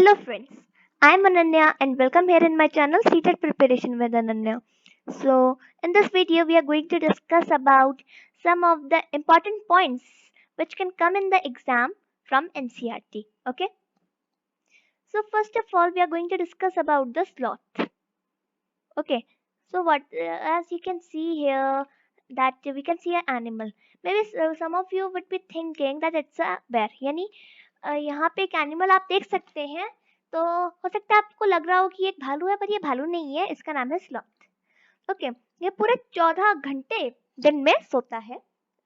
Hello friends, I am Ananya and welcome here in my channel Seated Preparation with Ananya. So in this video we are going to discuss about some of the important points which can come in the exam from NCERT. Okay, so first of all we are going to discuss about the sloth. Okay, so what as you can see here that we can see an animal. Maybe some of you would be thinking that it's a bear. यानी यहाँ पे एक animal आप देख सकते हैं तो हो सकता है आपको लग रहा हो कि ये एक भालू है पर ये भालू नहीं है, इसका नाम है स्लॉथ. ओके, ये पूरे 14 घंटे दिन में सोता है.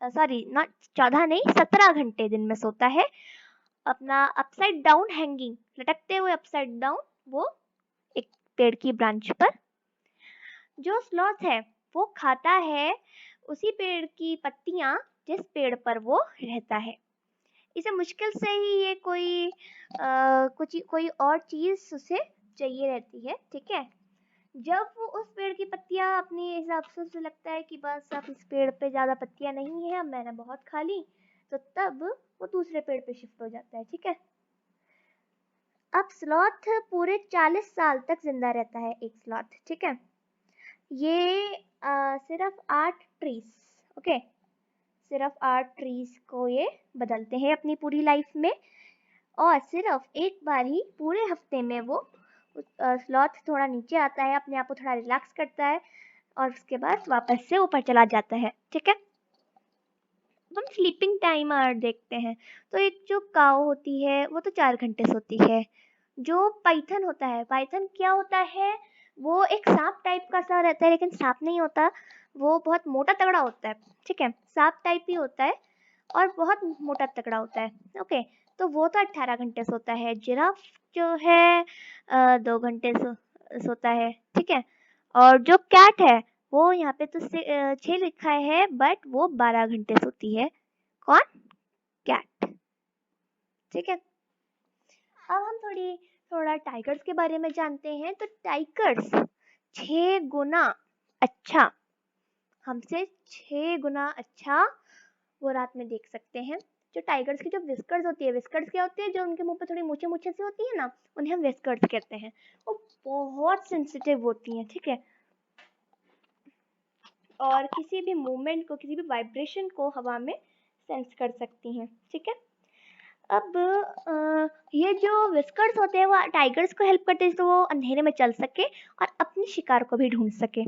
सॉरी, नॉट 14 नहीं, 17 घंटे दिन में सोता है. अपना अपसाइड डाउन हैंगिंग, लटकते हुए अपसाइड डाउन, वो एक पेड़ की ब्रांच पर. जो स्लॉथ है वो खाता है उसी पेड़ की पत्तियां जिस पेड़ पर वो रहता है. इसे मुश्किल से ही ये कुछ कोई और चीज उसे चाहिए रहती है. ठीक है, जब वो उस पेड़ की पत्तियां अपने हिसाब से उसे लगता है कि बस अब इस पेड़ पे ज्यादा पत्तियां नहीं है, अब मैंने बहुत खा ली, तो तब वो दूसरे पेड़ पे शिफ्ट हो जाता है. ठीक है, अब स्लॉथ पूरे 40 साल तक जिंदा रहता है एक स्लॉथ. ठीक है, ये सिर्फ 8 ट्रीज, ओके, सिर्फ 8 ट्रीज को ये बदलते हैं अपनी पूरी लाइफ में. और सिर्फ एक बार ही पूरे हफ्ते में वो स्लॉथ थोड़ा नीचे आता है, अपने आप को थोड़ा रिलैक्स करता है और उसके बाद वापस से ऊपर चला जाता है. ठीक है, हम स्लीपिंग टाइम आवर देखते हैं तो एक जो काऊ होती है वो तो 4 घंटे सोती है. जो पाइथन होता है, पाइथन क्या होता है, वो एक सांप टाइप का सा रहता है लेकिन सांप नहीं होता, वो बहुत मोटा तगड़ा होता है. ठीक है, सांप टाइप ही होता है और बहुत मोटा तगड़ा होता है. ओके, तो वो तो 18 घंटे सोता है. जिराफ जो है 2 घंटे सोता है. ठीक है, और जो कैट है वो यहाँ पे तो 6 लिखा है बट वो 12 घंटे सोती है. कौन? कैट. ठीक है, अब हम थोड़ा टाइगर्स के बारे में जानते हैं. तो टाइगर्स 6 गुना अच्छा, हमसे 6 गुना अच्छा वो रात में देख सकते हैं. जो टाइगर्स की जो विस्कर्स होती है, विस्कर्स क्या होती है, जो उनके मुंह पे थोड़ी मूछे मूछे से होती है ना, उन्हें हम विस्कर्स कहते हैं. वो बहुत सेंसिटिव होती हैं. ठीक है, और किसी भी मूवमेंट को, किसी भी वाइब्रेशन को हवा में सेंस कर सकती हैं. ठीक है, अब ये जो विस्कर्स होते हैं वो टाइगर्स को हेल्प करते हैं तो वो अंधेरे में चल सके और अपने शिकार को भी ढूंढ सके.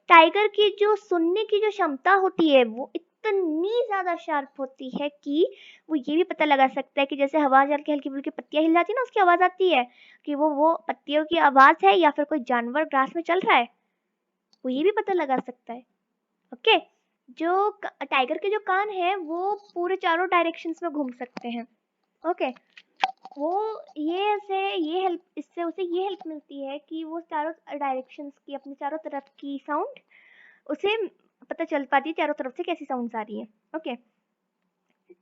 टाइगर की जो सुनने की जो क्षमता होती है वो इतनी ज्यादा शार्प होती है कि वो ये भी पता लगा सकता है कि जैसे हवा चल के हल्की फुल्की पत्तियां हिल जाती है ना, उसकी आवाज आती है कि वो पत्तियों की आवाज है या फिर कोई जानवर ग्रास में चल रहा है, वो ये भी पता लगा सकता है. ओके, जो टाइगर के जो कान है वो पूरे चारों डायरेक्शंस में घूम सकते हैं. ओके, वो ये हेल्प, इससे उसे ये हेल्प मिलती है कि वो चारों डायरेक्शंस की, अपनी चारों तरफ की साउंड उसे पता चल पाती है चारों तरफ से कैसी साउंड्स आ रही है. ओके,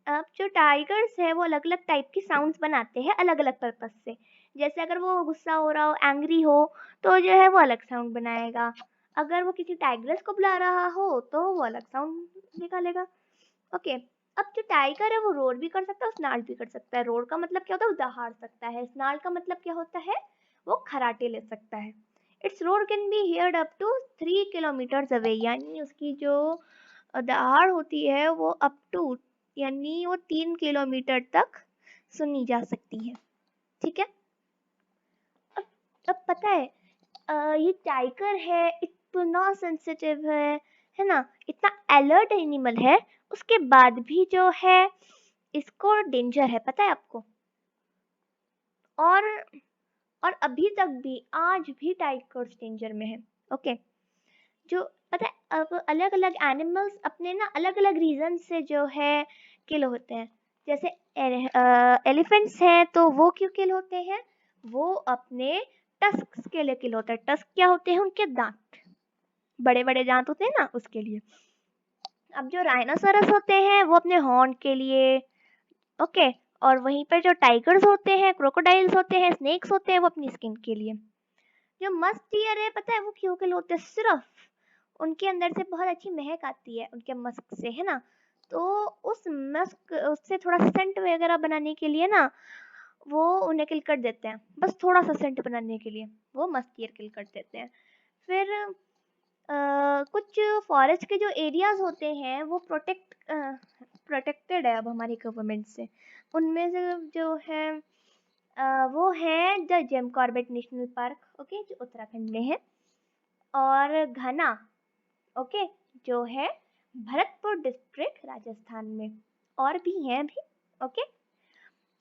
अब जो टाइगर्स है वो अलग अलग टाइप की साउंड्स बनाते हैं अलग अलग पर्पस से. जैसे अगर वो गुस्सा हो रहा हो, एंग्री हो, तो जो है वो अलग साउंड बनाएगा. अगर वो किसी टाइग्रेस को बुला रहा हो तो वो अलग साउंड निकालेगा. ओके, अब जो टाइगर है वो रोर भी कर सकता है, स्नार्ल भी कर सकता है. रोर का मतलब क्या होता है, वो दहाड़ सकता है. स्नार्ल का मतलब क्या होता है, वो खराटे ले सकता है. Its roar can be heard up to 3 kilometres away, यानी उसकी जो दहाड़ होती है वो अप टू, यानी वो 3 किलोमीटर तक सुनी जा सकती है. ठीक है, अब पता है ये टाइगर है, इतना सेंसिटिव है ना, इतना अलर्ट एनिमल है, उसके बाद भी जो है इसको डेंजर है, पता है आपको. और और अभी तक भी, आज भी टाइगर्स डेंजर में है. ओके, जो पता है अब अलग अलग एनिमल्स अपने ना अलग अलग रीजन से जो है किल होते हैं. जैसे एलिफेंट्स हैं तो वो क्यों किल होते हैं, वो अपने टस्क के लिए किल होते हैं. टस्क क्या होते हैं, उनके दांत, बड़े बड़े दांत होते हैं ना, उसके लिए. अब जो राइनोसोरस होते हैं वो अपने हॉर्न के लिए. ओके, और वहीं पर जो टाइगर्स होते हैं, क्रोकोडाइल्स होते हैं, स्नेक्स होते हैं, वो अपनी स्किन के लिए. जो मस्क डियर है पता है वो क्यों किल होते हैं, सिर्फ उनके अंदर से बहुत अच्छी महक आती है उनके मस्क से, है ना, तो उस मस्क उससे थोड़ा सेंट वगैरह बनाने के लिए ना वो उन्हें किल कर देते हैं, बस थोड़ा सा सेंट बनाने के लिए वो मस्कियर किल कर देते हैं। फिर कुछ फॉरेस्ट के जो एरियाज होते हैं वो प्रोटेक्टेड है अब हमारी गवर्नमेंट से। उनमें से जो है वो है the Jim Corbett national park, okay, जो उत्तराखंड में है, और घना, ओके, जो है भरतपुर डिस्ट्रिक्ट राजस्थान में, और भी हैं अभी, ओके।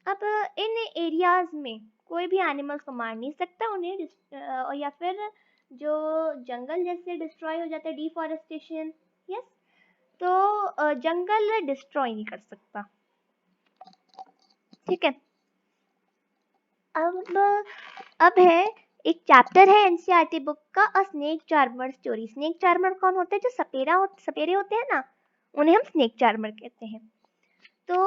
अब इन एरियाज में कोई भी एनिमल्स को मार नहीं सकता उन्हें या फिर जो जंगल जैसे डिस्ट्रॉय हो जाता है, डिफॉरेस्टेशन, यस, तो जंगल डिस्ट्रॉय नहीं कर सकता, ठीक है। अब है एक चैप्टर है एनसीईआरटी बुक का, अ snake charmer story. Snake charmer कौन होते हैं? जो सपेरे होते हैं ना, उन्हें हम स्नेक चार्मर कहते हैं। तो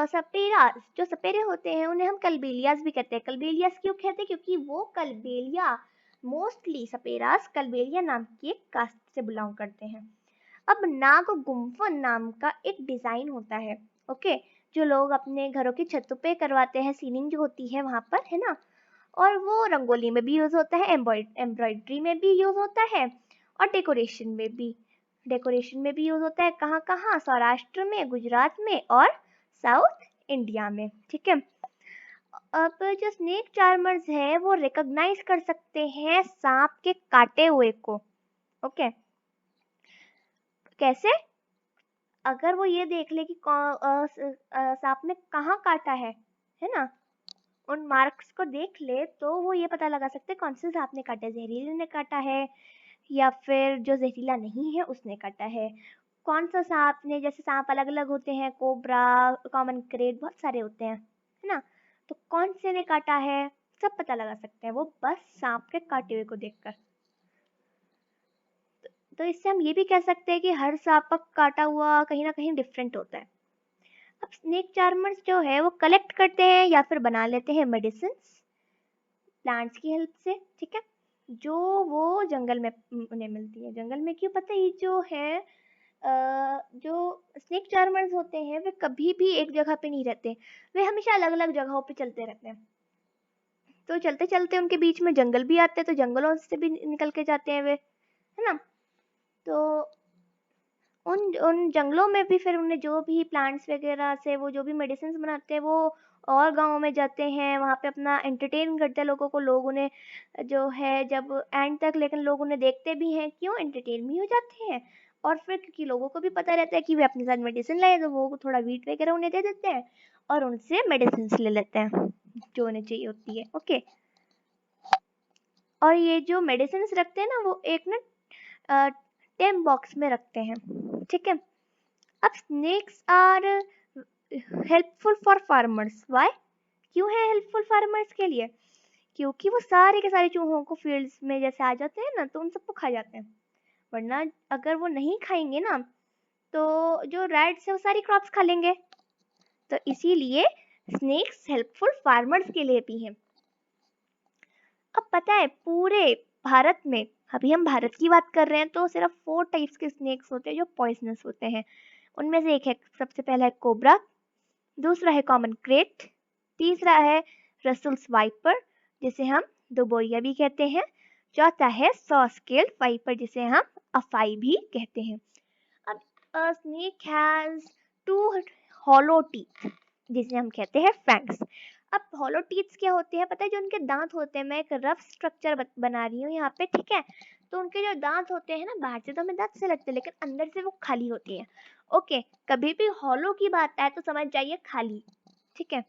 सपेरास, जो सपेरे होते हैं उन्हें हम कलबेलियाज भी कहते हैं। कलबेलियाज क्यों कहते हैं? क्योंकि वो कलबेलिया, मोस्टली सपेरास कलबेलिया नाम की एक कास्ट से बिलोंग करते हैं। अब नाग गुम्फन नाम का एक डिजाइन होता है, ओके, जो लोग अपने घरों की छतों पे करवाते हैं, सीलिंग जो होती है वहां पर, है ना, और वो रंगोली में भी यूज होता है, एम्ब्रॉयडरी में भी यूज होता है, और डेकोरेशन में भी यूज होता है। कहाँ कहाँ? सौराष्ट्र में, गुजरात में, और साउथ इंडिया में, ठीक है। अब जो स्नेक चार्मर्स है वो रिकॉग्नाइज कर सकते हैं सांप के काटे हुए को, ओके। कैसे? अगर वो ये देख ले कि सांप ने कहाँ काटा है ना, उन मार्क्स को देख ले तो वो ये पता लगा सकते कौन से सांप ने काटा है, जहरीले ने काटा है या फिर जो जहरीला नहीं है उसने काटा है। कौन सा सांप ने, जैसे सांप अलग अलग होते हैं, कोबरा, कॉमन क्रेट, बहुत सारे होते हैं, है ना, तो कौन से ने काटा है सब पता लगा सकते हैं वो बस सांप के काटे हुए को देखकर। तो इससे हम ये भी कह सकते हैं कि हर सांप का काटा हुआ कहीं ना कहीं डिफरेंट होता है। अब स्नेक चार्मर्स जो है वो कलेक्ट करते हैं या फिर बना लेते हैं मेडिसिन प्लांट्स की हेल्प से, ठीक है, जो वो जंगल में उन्हें मिलती है। जंगल में क्यों? पता है, ये जो है जो स्नेक चार्मर्स होते हैं वे कभी भी एक जगह पे नहीं रहते, वे हमेशा अलग अलग जगहों पे चलते रहते हैं। तो चलते चलते उनके बीच में जंगल भी आते हैं, तो जंगलों से भी निकल के जाते हैं वे, है ना। तो उन उन जंगलों में भी फिर उन्हें जो भी प्लांट्स वगैरह से वो जो भी मेडिसिन बनाते हैं वो और गाँव में जाते हैं, वहाँ पे अपना एंटरटेन करते हैं लोगों को। लोग उन्हें जो है जब एंड तक, लेकिन लोग उन्हें देखते भी हैं, क्यों? एंटरटेन भी हो जाते हैं, और फिर क्योंकि लोगों को भी पता रहता है कि वे अपने साथ मेडिसिन लाए, तो वो थोड़ा वीट वगैरह उन्हें दे देते हैं और उनसे मेडिसिन ले लेते हैं जो उन्हें चाहिए होती है, ओके। और ये जो मेडिसिन रखते हैं ना वो एक ना टेम बॉक्स में रखते हैं, ठीक है। अब snakes are helpful for farmers. Why? क्यों है हेल्पफुल फार्मर्स के लिए? क्योंकि वो सारे के सारे चूहों को फील्ड्स में जैसे आ जाते हैं ना, तो उन सबको खा जाते हैं। वरना अगर वो नहीं खाएंगे ना तो जो रैट्स है वो सारी क्रॉप्स खा लेंगे। तो इसीलिए स्नेक्स हेल्पफुल फार्मर्स के लिए भी हैं। अब पता है पूरे भारत में, अभी हम भारत की बात कर रहे हैं, तो सिर्फ 4 टाइप्स के स्नेक्स होते हैं जो पॉइजनस होते हैं। उनमें से एक है, सबसे पहला है कोबरा, दूसरा है कॉमन क्रेट, तीसरा है रसुल्स वाइपर जिसे हम दुबोरिया भी कहते हैं, चौथा है सॉ स्केल्ड वाइपर जिसे हम अफाई भी कहते हैं। अब स्नेक हैज 2 हॉलो टीथ जिसे हम कहते हैं फैंग्स। अब हॉलो टीथ्स क्या होते हैं पता है? जो उनके दांत होते हैं, मैं एक रफ स्ट्रक्चर बना रही हूँ यहाँ पे, ठीक है। तो उनके जो दांत होते हैं ना, बाहर से तो हमें दांत से लगते हैं लेकिन अंदर से वो खाली होती है, ओके। कभी भी हॉलो की बात आए तो समझ जाइए खाली, ठीक है।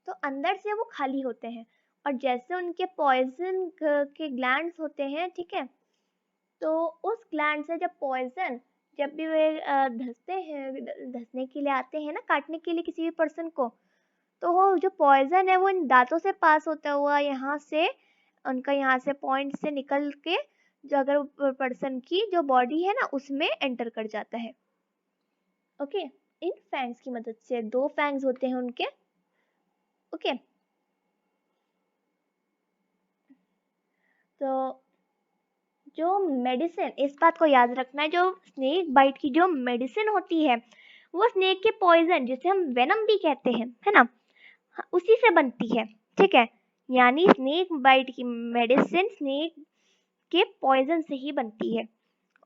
तो अंदर से वो खाली होते हैं, और जैसे उनके पॉइजन के ग्लैंड्स होते हैं, ठीक है, तो उस ग्लैंड से जब पॉइजन, जब भी वे धंसते हैं, धंसने के लिए आते हैं ना, काटने के लिए किसी भी पर्सन को, तो वो जो पॉइजन है वो इन दांतों से पास होता हुआ यहाँ से, उनका यहाँ से पॉइंट से निकल के जो अगर पर्सन की जो बॉडी है ना उसमें एंटर कर जाता है, ओके। इन फैंग्स की मदद से, 2 फैंग्स होते हैं उनके, ओके। तो जो मेडिसिन, इस बात को याद रखना है, जो स्नेक बाइट की जो मेडिसिन होती है वो स्नेक के पॉइजन जिसे हम वेनम भी कहते हैं, है ना, उसी से बनती है, ठीक है। यानी स्नेक बाइट की मेडिसिन स्नेक के पॉइजन से ही बनती है,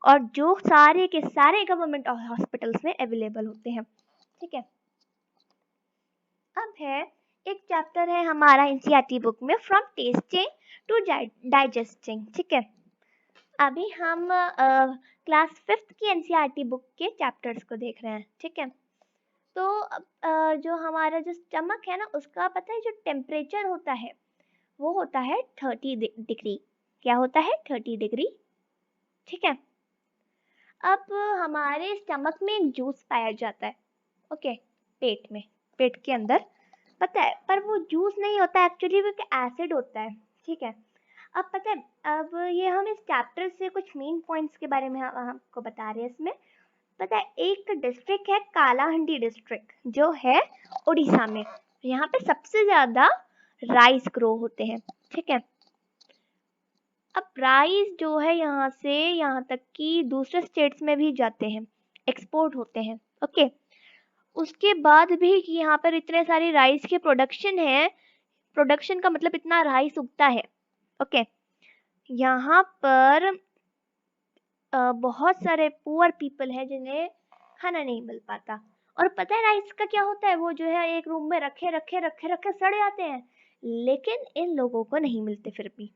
और जो सारे के सारे गवर्नमेंट हॉस्पिटल्स में अवेलेबल होते हैं, ठीक है। अब है एक चैप्टर है हमारा एनसीईआरटी बुक में, फ्रॉम टेस्टिंग टू डाइजेस्टिंग, ठीक है। अभी हम क्लास 5th की एनसीईआरटी बुक के चैप्टर्स को देख रहे हैं, ठीक है। तो जो हमारा जो स्टमक है ना, उसका पता है जो टेम्परेचर होता है वो होता है 30 डिग्री। क्या होता है? 30 डिग्री, ठीक है। अब हमारे स्टमक में एक जूस पाया जाता है, ओके, पेट में, पेट के अंदर, पता है, पर वो जूस नहीं होता एक्चुअली, वो एसिड होता है, ठीक है। अब पता है, अब ये हम इस चैप्टर से कुछ मेन पॉइंट्स के बारे में हमको बता रहे हैं इसमें। पता है, एक डिस्ट्रिक्ट है कालाहंडी डिस्ट्रिक्ट, जो है उड़ीसा में। यहाँ पे सबसे ज्यादा राइस ग्रो होते हैं, ठीक है। अब राइस जो है यहाँ से यहाँ तक कि दूसरे स्टेट्स में भी जाते हैं, एक्सपोर्ट होते हैं, ओके। उसके बाद भी कि यहाँ पर इतने सारी राइस की प्रोडक्शन है, प्रोडक्शन का मतलब इतना राइस उगता है, ओके। यहाँ पर बहुत सारे पुअर पीपल है जिन्हें खाना नहीं मिल पाता। और पता है राइस का क्या होता है, वो जो है एक रूम में रखे रखे रखे रखे सड़ जाते हैं, लेकिन इन लोगों को नहीं मिलते फिर भी।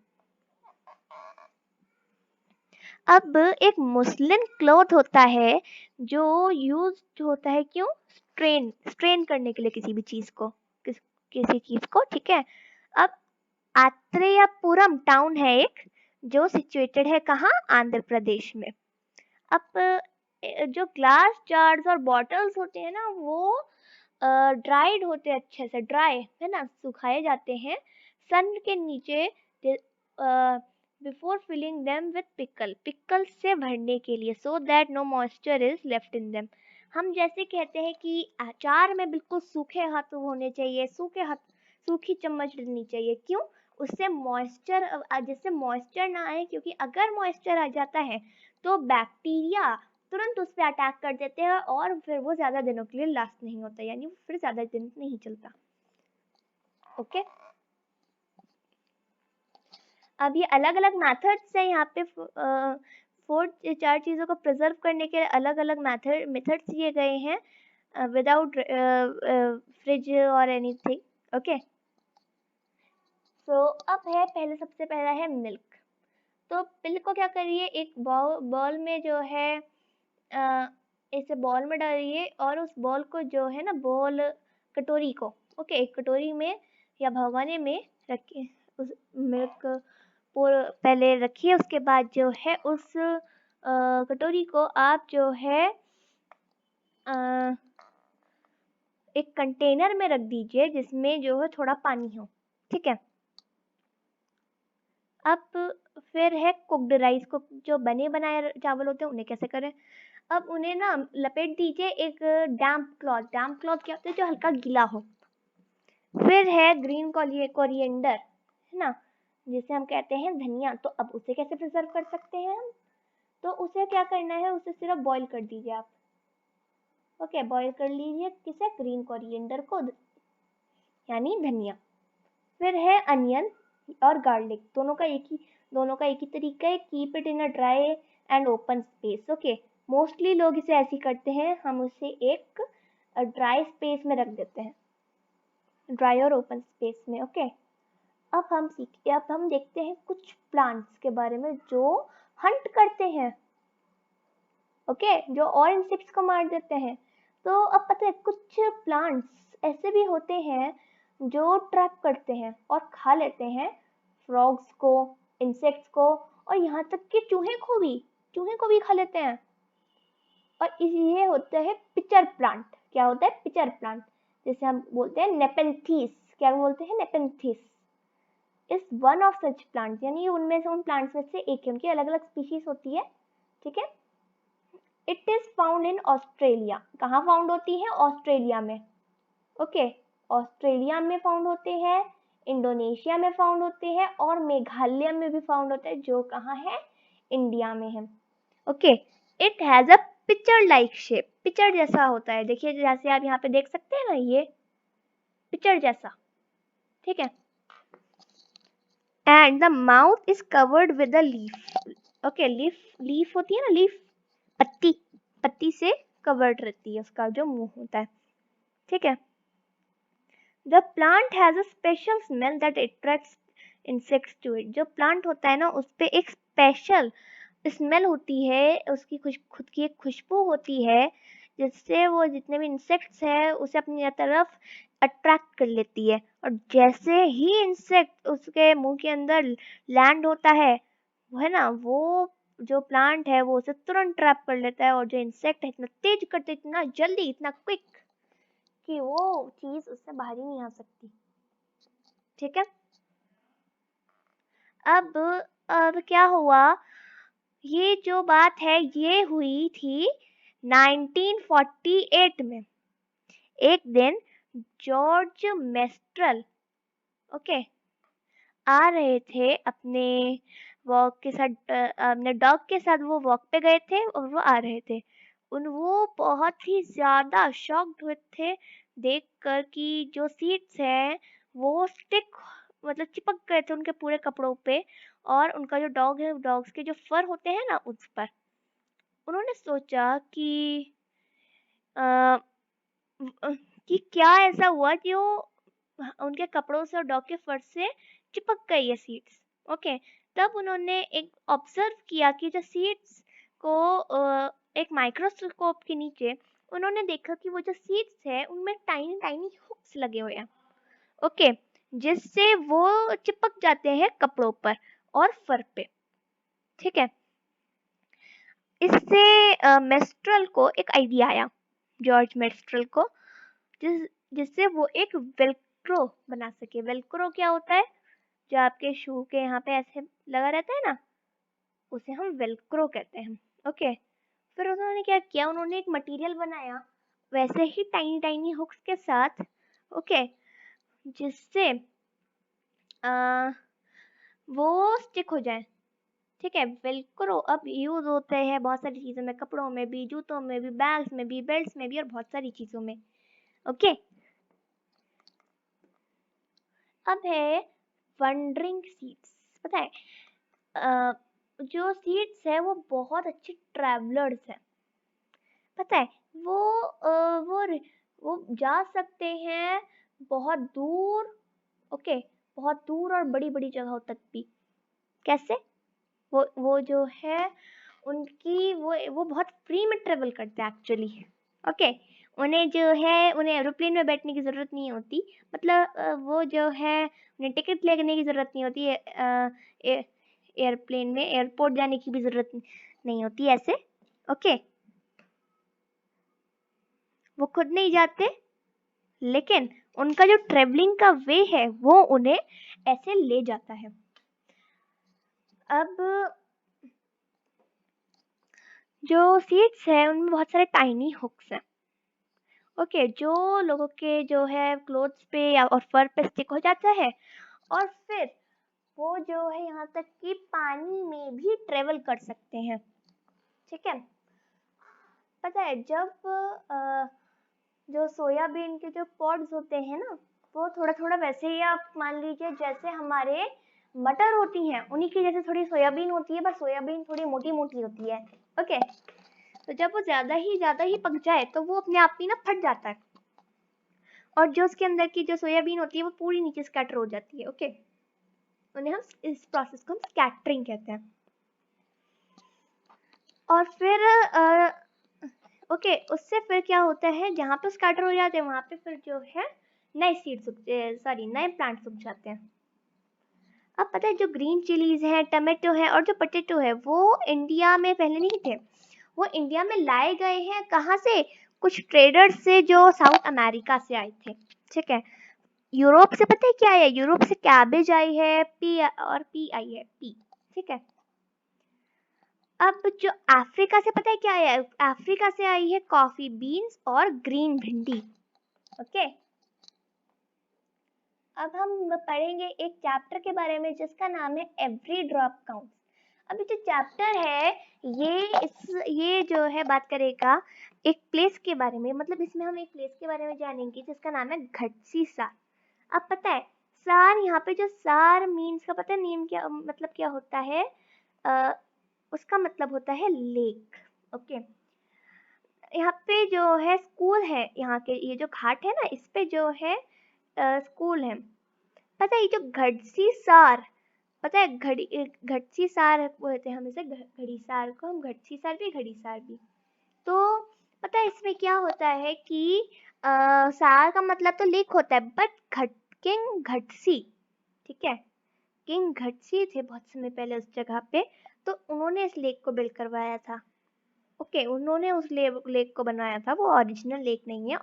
अब एक मुस्लिम क्लॉथ होता है जो यूज होता है, क्यों? स्ट्रेन स्ट्रेन करने के लिए किसी भी चीज को, किसी चीज को, ठीक है। अब आत्रेयपुरम टाउन है एक, जो सिचुएटेड है कहाँ? आंध्र प्रदेश में। अब जो ग्लास जार्स और बॉटल्स होते हैं ना, वो ड्राइड होते हैं, अच्छे से ड्राई है ना, सुखाए जाते हैं सन के नीचे, before filling them with pickle से भरने के लिए, so that no moisture is left in them. हम जैसे कहते हैं कि अचार में बिल्कुल सूखे हाथ होने चाहिए, सूखे हाथ, सूखी चम्मच लेनी चाहिए, क्यों? उससे मॉइस्चर, जिससे मॉइस्चर ना आए, क्योंकि अगर मॉइस्चर आ जाता है तो बैक्टीरिया तुरंत उस पर अटैक कर देते हैं, और फिर वो ज्यादा दिनों के लिए लास्ट नहीं होता, यानी वो फिर ज्यादा दिन नहीं चलता, ओके। अब ये अलग अलग मेथड्स है यहाँ पे, फोर चार चीजों को प्रिजर्व करने के अलग अलग मेथड्स दिए गए हैं, विदाउट फ्रिज और एनीथिंग, ओके। सो अब है पहले, सबसे पहला है मिल्क। तो मिल्क को क्या करिए, एक बॉल में जो है, इसे बॉल में डालिए, और उस बॉल को जो है ना, बॉल कटोरी को, ओके, एक कटोरी में या भगोने में रखिए, उस मिल्क पहले रखिए। उसके बाद जो है उस कटोरी को आप जो है एक कंटेनर में रख दीजिए, जिसमें जो है थोड़ा पानी हो, ठीक है। अब फिर है कुक्ड राइस को, जो बने बनाए चावल होते हैं उन्हें कैसे करें। अब उन्हें ना लपेट दीजिए एक डैम्प क्लॉथ। डैम्प क्लॉथ क्या होता है? जो हल्का गीला हो। फिर है ग्रीन कोरिएंडर, है ना, जिसे हम कहते हैं धनिया। तो अब उसे कैसे प्रिजर्व कर सकते हैं हम? तो उसे क्या करना है, उसे सिर्फ बॉईल कर दीजिए आप, ओके। बॉईल कर लीजिए किसे? ग्रीन कोरिएंडर को, यानी धनिया। फिर है अनियन और गार्लिक, दोनों का एक ही तरीका है, keep it in a dry and open space, okay. Mostly लोग इसे ऐसे करते हैं, हम उसे एक ड्राई स्पेस में रख देते हैं, ड्राई और ओपन स्पेस में, ओके। अब हम देखते हैं कुछ प्लांट्स के बारे में जो हंट करते हैं, ओके, जो और इंसेक्ट्स को मार देते हैं। तो अब पता है, कुछ प्लांट्स ऐसे भी होते हैं जो ट्रैप करते हैं और खा लेते हैं फ्रॉग्स को, इंसेक्ट्स को, और यहाँ तक कि चूहे को भी खा लेते हैं। और ये होता है पिचर प्लांट। क्या होता है? पिचर प्लांट, जिसे हम बोलते हैं नेपेंथीस। क्या बोलते हैं? Nepenthes is one of such plants, यानी उनमें से, उन प्लांट्स में से एक है, उनकी अलग अलग स्पीशीज होती है, ठीक है। It is found in Australia. कहाँ फाउंड होती है? ऑस्ट्रेलिया में, ओके। ऑस्ट्रेलिया में फाउंड होते हैं, इंडोनेशिया में फाउंड होते हैं, और मेघालय में भी फाउंड होते हैं, जो कहाँ है? इंडिया में है, okay. It has a picture like shape, picture जैसा होता है, देखिए जैसे आप यहाँ पे देख सकते हैं ना, पिक्चर जैसा, ठीक है। And the mouth is covered with a leaf. Okay, leaf होती है ना, लीफ, पत्ती, पत्ती से कवर्ड रहती है उसका जो मुंह होता है, ठीक है। The plant has a special smell that attracts insects to it. जो प्लांट होता है ना, उस पे एक स्पेशल स्मेल होती है, उसकी खुद की एक खुशबू होती है, जिससे वो जितने भी इंसेक्ट्स है उसे अपनी तरफ अट्रैक्ट कर लेती है। और जैसे ही इंसेक्ट उसके मुंह के अंदर लैंड होता है, वो है ना, वो जो प्लांट है वो उसे तुरंत ट्रैप कर लेता है, और जो इंसेक्ट है इतना तेज करते, इतना जल्दी, इतना क्विक, कि वो चीज उससे बाहर ही नहीं आ सकती, ठीक है। अब क्या हुआ, ये जो बात है ये हुई थी 1948 में। एक दिन जॉर्ज मेस्ट्रल, ओके, आ रहे थे अपने वॉक के साथ, अपने डॉग के साथ वो वॉक पे गए थे, और वो आ रहे थे। वो बहुत ही ज्यादा शॉक्ड हुए थे देखकर कि जो सीट्स हैं वो स्टिक, मतलब चिपक गए थे उनके पूरे कपड़ों पे, और उनका जो डॉग है, डॉग्स के जो फर होते हैं ना उस पर। उन्होंने सोचा अ, कि क्या ऐसा हुआ कि वो उनके कपड़ों से और डॉग के फर से चिपक गई ये सीड्स, ओके। तब उन्होंने एक ऑब्जर्व किया कि जो सीड्स को एक माइक्रोस्कोप के नीचे उन्होंने देखा कि वो जो सीड्स है उनमें टाइनी टाइनी हुक्स लगे हुए हैं, ओके, जिससे वो चिपक जाते हैं कपड़ों पर और फर पे, ठीक है। इससे मेस्ट्रल को एक आइडिया आया, जॉर्ज मेस्ट्रल को, जिससे वो एक वेल्क्रो बना सके। वेल्क्रो क्या होता है, जो आपके शू के यहाँ पे ऐसे लगा रहता है ना, उसे हम वेल्क्रो कहते हैं, ओके। फिर उन्होंने क्या किया, उन्होंने एक मटेरियल बनाया वैसे ही टाइनी टाइनी हुक्स के साथ, ओके, जिससे वो स्टिक हो जाए, ठीक है। वेल्क्रो अब यूज होते हैं बहुत सारी चीजों में, कपड़ों में भी, जूतों में भी, बैग्स में भी, बेल्ट्स में भी, और बहुत सारी चीजों में, ओके। अब है वंडरिंग सीट्स। पता है, जो सीट्स है वो बहुत अच्छे ट्रैवलर्स हैं, पता है। वो वो जा सकते हैं बहुत दूर, ओके, बहुत दूर और बड़ी बड़ी जगहों तक भी। कैसे, वो जो है उनकी वो बहुत फ्री में ट्रेवल करते हैं एक्चुअली, ओके। उन्हें जो है, उन्हें एरोप्लेन में बैठने की ज़रूरत नहीं होती, मतलब वो जो है उन्हें टिकट लेने की ज़रूरत नहीं होती है, एयरप्लेन में एयरपोर्ट जाने की भी ज़रूरत नहीं होती ऐसे, ओके। वो खुद नहीं जाते, लेकिन उनका जो ट्रेवलिंग का वे है वो उन्हें ऐसे ले जाता है। अब जो सीट्स है उनमें बहुत सारे टाइनी हुक्स हैं, ओके, जो लोगों के जो है क्लोथ्स पे या और फर पे स्टिक हो जाता है, और फिर वो जो है यहाँ तक कि पानी में भी ट्रेवल कर सकते हैं, ठीक है। पता है, जब जो सोयाबीन के जो पॉड्स होते हैं ना, वो थोड़ा थोड़ा वैसे ही आप मान लीजिए जैसे हमारे मटर होती हैं, उन्हीं की जैसे थोड़ी सोयाबीन होती है, बस सोयाबीन थोड़ी मोटी मोटी होती है, ओके। तो जब वो ज्यादा ही पक जाए तो वो अपने आप ही ना फट जाता है, और जो उसके अंदर की जो सोयाबीन होती है वो पूरी नीचे स्कैटर हो जाती है, ओके। उन्हें हम, इस प्रोसेस को हम स्कैटरिंग कहते हैं। और फिर ओके, उससे फिर क्या होता है, जहाँ पे स्कैटर हो जाते हैं वहां पे फिर जो है नए सीड्स सॉरी नए प्लांट्स उग जाते हैं। अब पता है, जो ग्रीन चिलीज है, टमाटो है और जो पोटैटो है वो इंडिया में पहले नहीं थे, वो इंडिया में लाए गए हैं कहाँ से, कुछ ट्रेडर्स से जो साउथ अमेरिका से आए थे, ठीक है। यूरोप से पता है क्या है, यूरोप से कैबेज आई है, पी आई है, पी, ठीक है। अब जो अफ्रीका से पता है क्या है, अफ्रीका से आई है कॉफी बीन्स और ग्रीन भिंडी, ओके। अब हम पढ़ेंगे एक चैप्टर के बारे में जिसका नाम है एवरी ड्रॉप काउंट्स। अभी जो चैप्टर है ये जो है बात करेगा एक प्लेस के बारे में, मतलब इसमें हम एक प्लेस के बारे में जानेंगे जिसका नाम है घटसी साल, अब पता है सार, यहाँ पे जो सार मीन्स का पता है नेम क्या मतलब क्या होता है, उसका मतलब होता है लेक। ओके, यहाँ पे जो है स्कूल है, यहाँ के ये जो घाट है ना, इस पे जो है स्कूल है। पता है ये जो घड़सी सार, पता है घड़सी सार बोलते हैं हम इसे, घड़ी सार को हम घड़सी सार भी, घड़ी सार भी। तो पता है इसमें क्या होता है कि सार का मतलब तो लेक होता है, बट किंग घटसी, ठीक है, किंग घटसी थे बहुत समय पहले उस जगह पे, तो उन्होंने इस लेक को बिल्ड करवाया था। ओके, उन्होंने उस लेक को बनाया था, वो ओरिजिनल लेक नहीं है।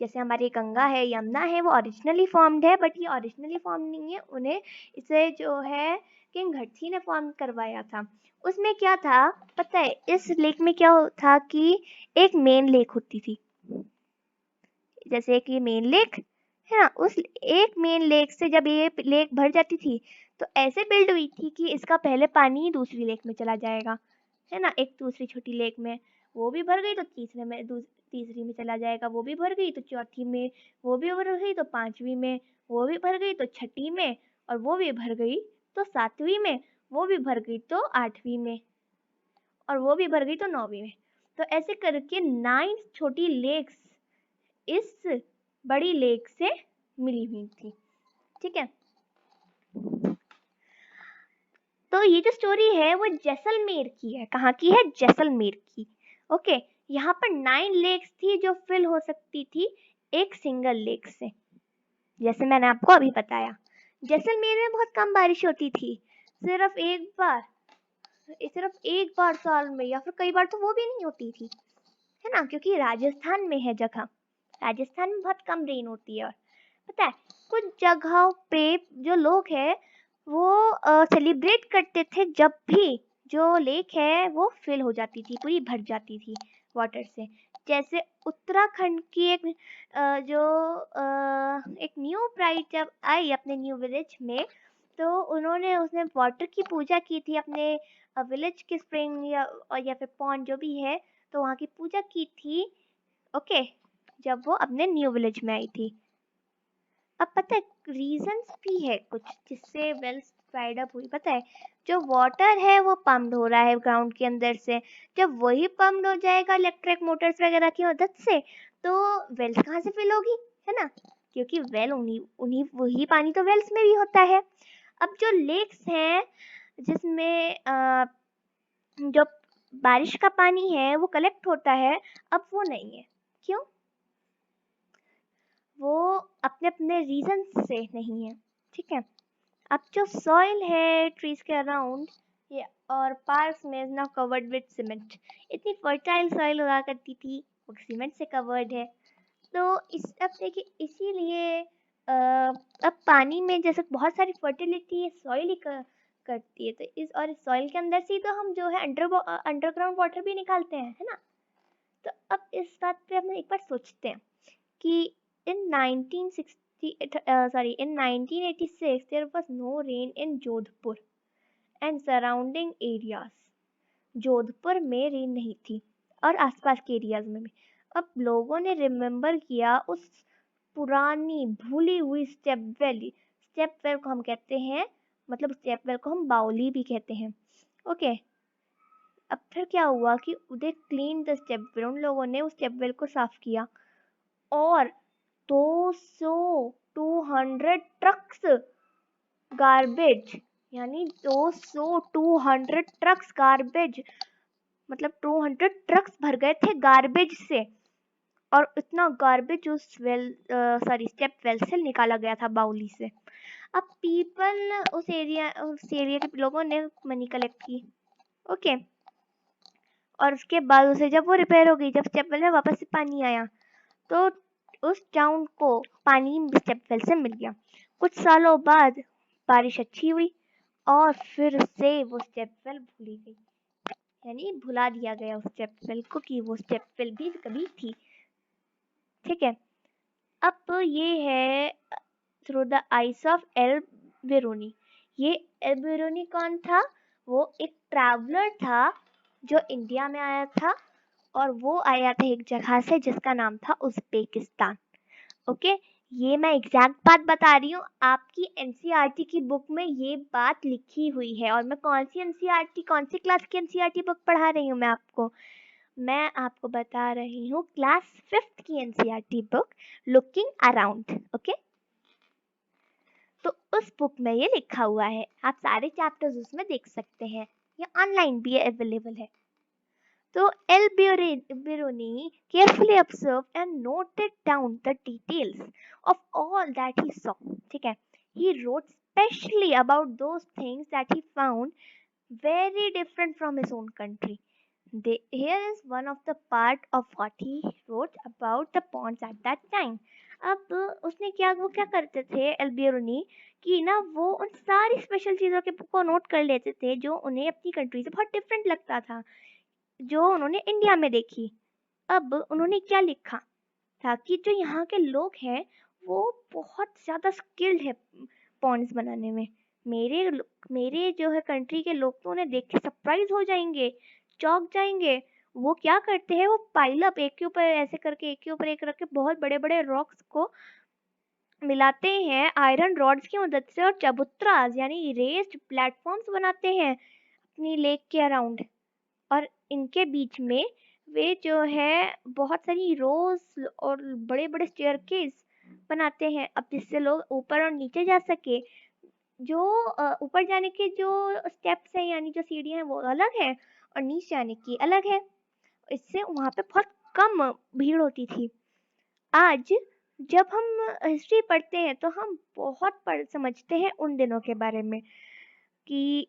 जैसे हमारी गंगा है, यमुना है, वो ओरिजिनली फॉर्म्ड है, बट ये ओरिजिनली फॉर्म नहीं है, उन्हें इसे जो है किंग घटसी ने फॉर्म करवाया था। उसमें क्या था पता है, इस लेक में क्या था कि एक मेन लेक होती थी, जैसे कि मेन लेक है ना, उस एक मेन लेक से जब ये लेक भर जाती थी, तो ऐसे बिल्ड हुई थी कि इसका पहले पानी दूसरी लेक में चला जाएगा, है ना, एक दूसरी छोटी लेक में, वो भी भर गई तो तीसरे में तीसरी में चला जाएगा, वो भी भर गई तो चौथी में, वो भी भर गई तो पांचवी में, वो भी भर गई तो छठी में, और वो भी भर गई तो सातवीं में, वो भी भर गई तो आठवीं में, और वो भी भर गई तो नौवीं में। तो ऐसे करके 9 छोटी लेक्स इस बड़ी लेक से मिली हुई थी, ठीक है। तो ये जो स्टोरी है वो जैसलमेर की है, कहाँ की है, जैसलमेर की। ओके, यहाँ पर 9 लेक्स थी जो फिल हो सकती थी एक सिंगल लेक से, जैसे मैंने आपको अभी बताया। जैसलमेर में बहुत कम बारिश होती थी, सिर्फ एक बार, साल में, या फिर कई बार तो वो भी नहीं होती थी, है ना, क्योंकि राजस्थान में है जगह, राजस्थान में बहुत कम रेन होती है। और पता है कुछ जगहों पे जो लोग हैं वो सेलिब्रेट करते थे जब भी जो लेक है वो फिल हो जाती थी, पूरी भर जाती थी वाटर से। जैसे उत्तराखंड की एक एक न्यू ब्राइड जब आई अपने न्यू विलेज में, तो उन्होंने उसने वाटर की पूजा की थी अपने विलेज के स्प्रिंग या फिर पॉन्ड जो भी है, तो वहाँ की पूजा की थी। ओके, जब वो अपने न्यू विलेज में आई थी। अब पता है रीजंस भी है कुछ जिससे वेल्स ड्राइड अप हुई, पता है, जो वाटर है वो पम्प्ड हो रहा है ग्राउंड के अंदर से, जब वही पम्प्ड हो जाएगा इलेक्ट्रिक मोटर्स वगैरह की मदद से, तो वेल्स कहाँ से फिल होगी, है ना, क्योंकि वेल उन्हीं उन्हीं वही पानी तो वेल्स में भी होता है। अब जो लेक्स हैं जिसमें जो बारिश का पानी है वो कलेक्ट होता है, अब वो नहीं है। क्यों? वो अपने अपने रीजन से नहीं है, ठीक है। अब जो सॉइल है ट्रीज के अराउंड ये और पार्क्स में is now covered with cement, इतनी फर्टाइल सॉइल हुआ करती थी वो सीमेंट से कवर्ड है। तो इस अब देखिए इसीलिए अब पानी में जैसे बहुत सारी फर्टिलिटी सॉइल ही करती है, तो इस और इस सॉइल के अंदर से ही तो हम जो है अंडरग्राउंड वाटर भी निकालते हैं, है ना। तो अब इस बात पे हम एक बार सोचते हैं कि in 1986 there was no rain in Jodhpur and surrounding areas. Jodhpur में रेन नहीं थी और आसपास के एरियाज में भी। अब लोगों ने रिमेम्बर किया उस पुरानी भूली हुई स्टेप वेल को हम कहते हैं, मतलब स्टेप वेल को हम बाउली भी कहते हैं। ओके, अब फिर क्या हुआ कि they clean the step well, उन लोगों ने उस स्टेप वेल को साफ किया, और 200 ट्रक्स गार्बेज, यानी 200 ट्रक्स गार्बेज, मतलब 200 ट्रक्स भर गए थे गार्बेज से, और इतना गार्बेज उस स्टेप वेल से निकाला गया था बाउली से। अब पीपल उस एरिया के लोगों ने मनी कलेक्ट की। ओके, और उसके बाद उसे जब वो रिपेयर हो गई, जब स्टेप वेल में वापस से पानी आया, तो उस टाउन को पानी स्टेप वेल से मिल गया। कुछ सालों बाद बारिश अच्छी हुई और फिर से वो स्टेप वेल भूली गई, यानी भुला दिया गया उस स्टेप वेल को कि वो स्टेप वेल भी कभी थी, ठीक है। अब ये है through the eyes of Al Biruni. ये एल बेरोनी कौन था? वो एक ट्रैवलर था जो इंडिया में आया था, और वो आया था एक जगह से जिसका नाम था उज़्बेकिस्तान। ओके, ये मैं एग्जैक्ट बात बता रही हूँ, आपकी एनसीईआरटी की बुक में ये बात लिखी हुई है। और मैं कौन सी एनसीईआरटी, कौन सी क्लास की एनसीईआरटी बुक पढ़ा रही हूँ मैं आपको बता रही हूँ क्लास 5th की NCERT book, looking around. Okay, तो उस बुक में ये लिखा हुआ है, आप सारे चैप्टर्स उसमें देख सकते हैं, ये ऑनलाइन भी अवेलेबल है। So El Biruni carefully observed and noted down the details of all that he saw. ठीक है? He wrote specially about those things that he found very different from his own country. Here is one of the part of what he wrote about the ponds at that time. अब उसने वो क्या करते थे एल्बियरोनी कि ना वो उन सारी स्पेशल चीज़ों के को नोट कर लेते थे जो उन्हें अपनी कंट्री से बहुत डिफरेंट लगता था, जो उन्होंने इंडिया में देखी। अब उन्होंने क्या लिखा था कि जो यहाँ के लोग हैं वो बहुत ज़्यादा स्किल्ड है पॉन्ड्स बनाने में। मेरे मेरे जो है कंट्री के लोग तो उन्हें देख के सरप्राइज हो जाएंगे, चौंक जाएंगे। वो क्या करते हैं, वो पाइल अप एक के ऊपर ऐसे करके, एक के ऊपर एक रख के बहुत बड़े बड़े रॉक्स को मिलाते हैं आयरन रॉड्स की मदद से, और चबूतरास यानी रेस्ड प्लेटफॉर्म्स बनाते हैं अपनी लेक के अराउंड। और इनके बीच में वे जो है बहुत सारी रोज और बड़े बड़े स्टेयरकेस बनाते हैं, अब जिससे लोग ऊपर और नीचे जा सके। जो ऊपर जाने के जो स्टेप्स हैं यानी जो सीढ़ियां हैं वो अलग है, और नीचे आने की अलग है। इससे वहां पे बहुत कम भीड़ होती थी। आज जब हम हिस्ट्री पढ़ते हैं तो हम बहुत पढ़ समझते हैं उन दिनों के बारे में कि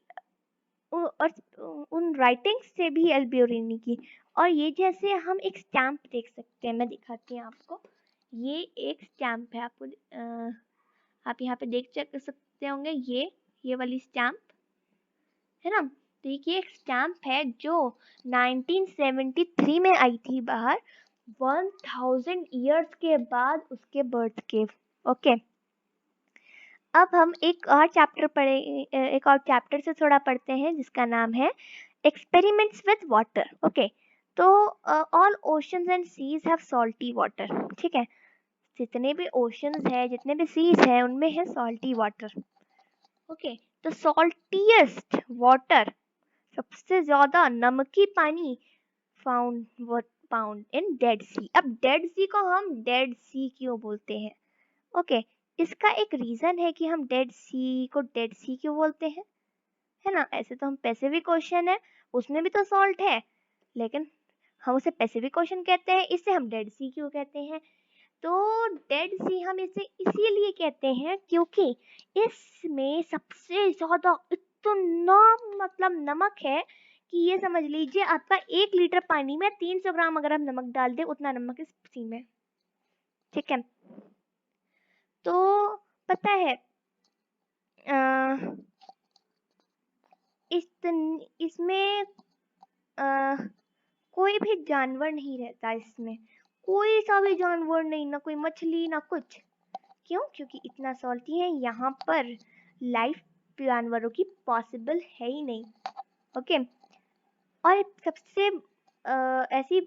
और उन राइटिंग्स से भी अल्बियोरिनी की। और ये जैसे हम एक स्टैम्प देख सकते हैं, मैं दिखाती हूँ आपको। ये एक स्टैम्प है, आपको आप यहाँ पे देख सकते होंगे, ये वाली स्टैम्प है ना। तो ये एक स्टैम्प है जो 1973 में आई थी बाहर, 1000 ईयर्स के बाद उसके बर्थ के। ओके, अब हम एक और चैप्टर पढ़े, एक और चैप्टर से थोड़ा पढ़ते हैं जिसका नाम है एक्सपेरिमेंट्स विद वाटर। ओके, तो all oceans and seas have salty water. ठीक है, जितने भी ओशंस है, जितने भी सीज है, उनमें है सॉल्टी वाटर। ओके, तो सॉल्टीएस्ट वाटर, सबसे ज्यादा नमकी पानी फाउंड फाउंड इन डेड सी। अब डेड सी को हम डेड सी क्यों बोलते हैं? ओके, इसका एक रीजन है कि हम डेड सी को डेड सी क्यों बोलते हैं, है ना। ऐसे तो हम पैसिफिक ओशन है, उसमें भी तो सॉल्ट है, लेकिन हम उसे पैसिफिक ओशन कहते हैं, इसे हम डेड सी क्यों कहते हैं? तो डेड सी हम इसे इसीलिए कहते हैं क्योंकि इसमें सबसे ज्यादा इतना मतलब नमक है कि ये समझ लीजिए आपका 1 लीटर पानी में 300 ग्राम अगर हम नमक डाल दे, उतना नमक इस सी में। ठीक है, तो पता है इसमें कोई भी जानवर नहीं रहता इसमें, कोई सा भी जानवर नहीं, ना कोई मछली ना कुछ। क्यों? क्योंकि इतना सॉल्टी है, यहाँ पर लाइफ जानवरों की पॉसिबल है ही नहीं। ओके, और सबसे ऐसी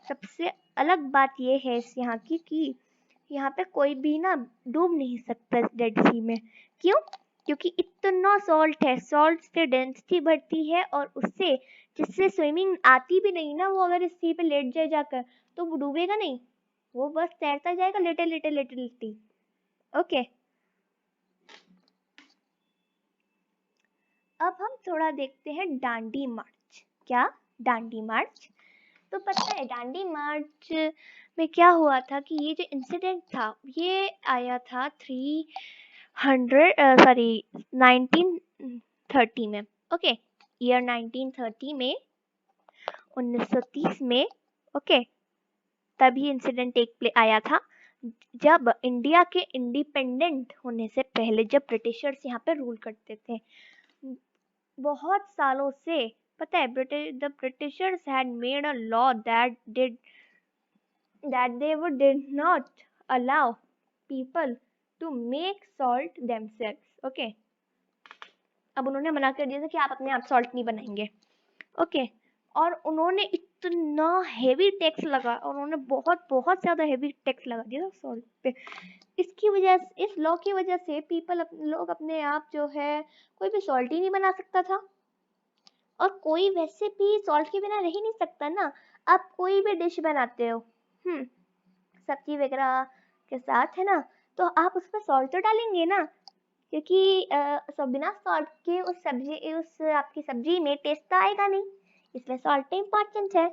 सबसे अलग बात ये है इस यहाँ की कि यहाँ पे कोई भी ना डूब नहीं सकता इस डेड सी में। क्यों? क्योंकि इतना सॉल्ट है, सॉल्ट से डेंसिटी बढ़ती है, और उससे जिससे स्विमिंग आती भी नहीं ना, वो अगर इस सी पे लेट जाए जाकर तो वो डूबेगा नहीं, वो बस तैरता जाएगा लिटिल लिटिल लिटिल। ओके, अब हम थोड़ा देखते हैं डांडी मार्च। क्या? डांडी मार्च। तो पता है डांडी मार्च में क्या हुआ था कि ये जो इंसिडेंट था ये आया था 1930 में। ओके, ईयर 1930 में, 1930 में। ओके, तभी इंसिडेंट आया था जब इंडिया के इंडिपेंडेंट होने से पहले, जब ब्रिटिशर्स यहाँ पे रूल करते थे बहुत सालों से। पता है the Britishers had made a law that they would did not allow people to make salt themselves. Okay, अब उन्होंने मना कर दिया था कि आप अपने आप सॉल्ट नहीं बनाएंगे। ओके, और उन्होंने इतना हेवी टैक्स लगा, और उन्होंने बहुत बहुत ज्यादा हेवी टैक्स लगा दिया सॉल्ट पे। इसकी वजह से, इस लॉ की वजह से लोग अपने आप जो है कोई भी सॉल्ट ही नहीं बना सकता था। और कोई वैसे भी सॉल्ट के बिना रह ही नहीं सकता ना। आप कोई भी डिश बनाते हो, सब्जी वगैरह के साथ, है ना, तो आप उसमें सॉल्ट तो डालेंगे ना, क्योंकि सब बिना सॉल्ट के उस आपकी सब्जी में टेस्ट तो आएगा नहीं, इसलिए सॉल्ट इम्पोर्टेंट है।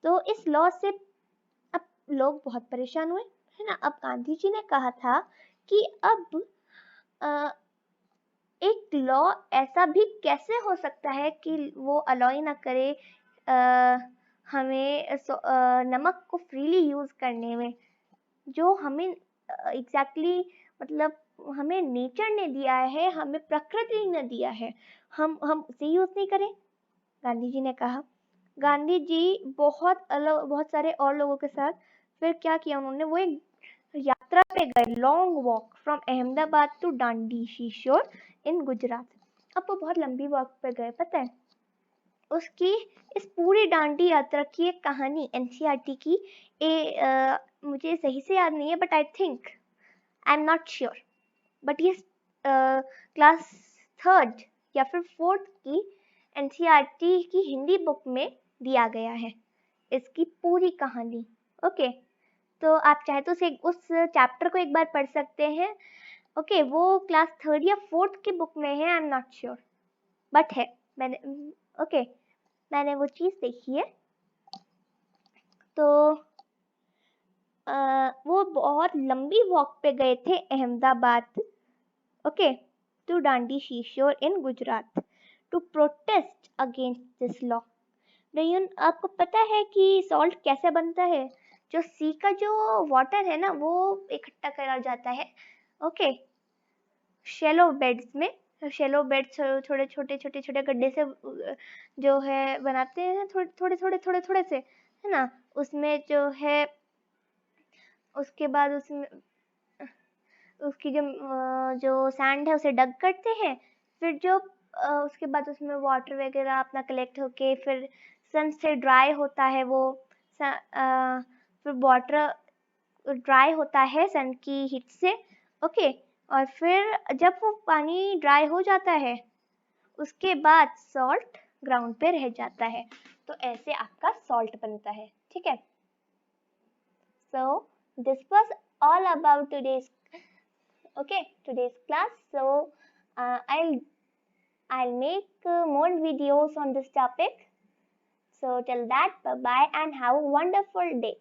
तो इस लॉ से अब लोग बहुत परेशान हुए, है ना। अब गांधी जी ने कहा था कि अब अ, एक लॉ ऐसा भी कैसे हो सकता है कि वो अलाउ ही ना करे हमें नमक को फ्रीली यूज करने में, जो हमें एग्जैक्टली मतलब हमें नेचर ने दिया है, हमें प्रकृति ने दिया है, हम उसे यूज नहीं करें। गांधी जी ने कहा। गांधी जी बहुत सारे और लोगों के साथ फिर क्या किया उन्होंने, वो एक यात्रा पे गए, long walk from Ahmedabad to Dandi seashore in Gujarat. अब वो बहुत लंबी वॉक पे गए, पता है। उसकी इस पूरी डांडी यात्रा की एक कहानी एनसीईआरटी की मुझे सही से याद नहीं है, but I think, I am not sure, but ये क्लास थर्ड या फिर फोर्थ की एनसीईआरटी की हिंदी बुक में दिया गया है इसकी पूरी कहानी। ओके, तो आप चाहे तो उस चैप्टर को एक बार पढ़ सकते हैं। ओके, वो क्लास थर्ड या फोर्थ की बुक में है, I am not sure, but है। मैंने ओके मैंने वो चीज देखी है। तो वो बहुत लंबी वॉक पे गए थे Ahmedabad, okay, to Dandi seashore in Gujarat to protest against this law. नहीं, आपको पता है कि सॉल्ट कैसे बनता है? जो सी का जो वाटर है ना, वो इकट्ठा करा जाता है, ओके, शेलो बेड्स में। शेलो बेड्स थोड़े छोटे छोटे छोटे गड्ढे से जो है बनाते हैं, थोड़े थोड़े थोड़े थोड़े थोड़े से, है ना। उसमें जो है, उसके बाद उसमें उसकी जो सैंड है उसे डग करते हैं। फिर जो उसके बाद उसमें वाटर वगैरह अपना कलेक्ट होके फिर सन से ड्राई होता है वो, फिर वाटर ड्राई होता है सन की हीट से, ओके। और फिर जब वो पानी ड्राई हो जाता है, उसके बाद सॉल्ट ग्राउंड पे रह जाता है। तो ऐसे आपका सॉल्ट बनता है, ठीक है। So this was all about today's class. So I'll make more videos on this topic. So till that, bye bye and have a wonderful day.